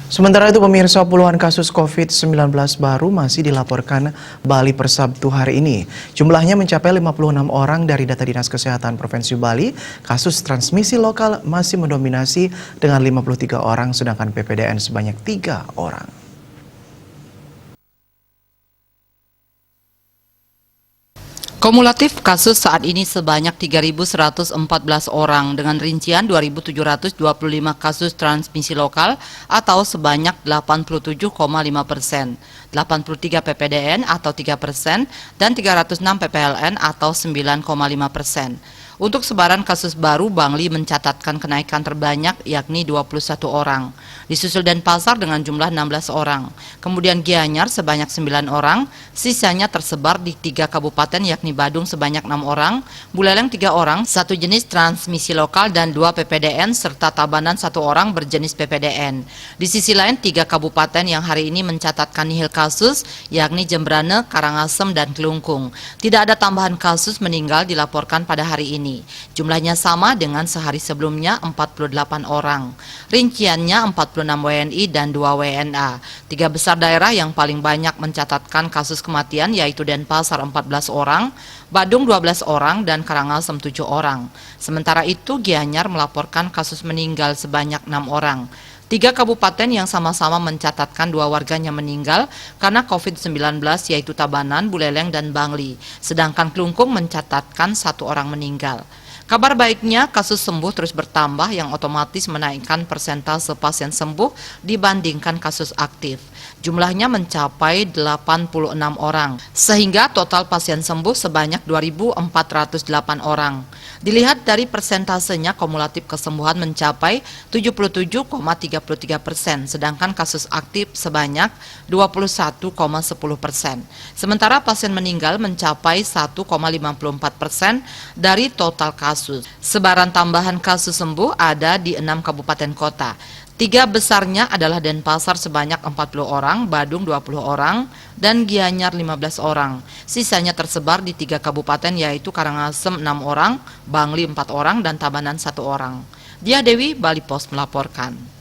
Sementara itu pemirsa, puluhan kasus COVID-19 baru masih dilaporkan Bali per Sabtu hari ini. Jumlahnya mencapai 56 orang dari data Dinas Kesehatan Provinsi Bali. Kasus transmisi lokal masih mendominasi dengan 53 orang, sedangkan PPDN sebanyak 3 orang. Kumulatif kasus saat ini sebanyak 3.114 orang dengan rincian 2.725 kasus transmisi lokal atau sebanyak 87,5%, 83 PPDN atau 3%, dan 306 PPLN atau 9,5%. Untuk sebaran kasus baru, Bangli mencatatkan kenaikan terbanyak yakni 21 orang. Disusul Denpasar dengan jumlah 16 orang. Kemudian Gianyar sebanyak 9 orang, sisanya tersebar di 3 kabupaten yakni Badung sebanyak 6 orang, Buleleng 3 orang, 1 jenis transmisi lokal dan 2 PPDN serta Tabanan 1 orang berjenis PPDN. Di sisi lain 3 kabupaten yang hari ini mencatatkan nihil kasus yakni Jembrane, Karangasem, dan Kelungkung. Tidak ada tambahan kasus meninggal dilaporkan pada hari ini. Jumlahnya sama dengan sehari sebelumnya 48 orang. Rinciannya 46 WNI dan 2 WNA. 3 besar daerah yang paling banyak mencatatkan kasus kematian yaitu Denpasar 14 orang, Badung 12 orang, dan Karangasem 7 orang. Sementara itu Gianyar melaporkan kasus meninggal sebanyak 6 orang. 3 kabupaten yang sama-sama mencatatkan 2 warganya meninggal karena COVID-19 yaitu Tabanan, Buleleng, dan Bangli. Sedangkan Kelungkung mencatatkan 1 orang meninggal. Kabar baiknya kasus sembuh terus bertambah yang otomatis menaikkan persentase pasien sembuh dibandingkan kasus aktif. Jumlahnya mencapai 86 orang, sehingga total pasien sembuh sebanyak 2.408 orang. Dilihat dari persentasenya, kumulatif kesembuhan mencapai 77,33%, sedangkan kasus aktif sebanyak 21,10%. Sementara pasien meninggal mencapai 1,54% dari total kasus. Sebaran tambahan kasus sembuh ada di 6 kabupaten kota. 3 besarnya adalah Denpasar sebanyak 40 orang, Badung 20 orang, dan Gianyar 15 orang. Sisanya tersebar di 3 kabupaten yaitu Karangasem 6 orang, Bangli 4 orang, dan Tabanan 1 orang. Dia Dewi, Bali Post melaporkan.